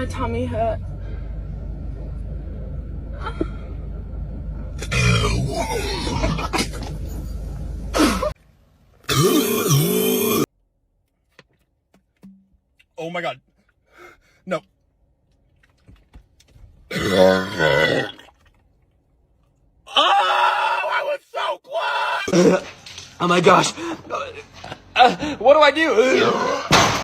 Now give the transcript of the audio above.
tummy hurt. Oh my god. No. Oh, I was so close! Oh my gosh. What do I do?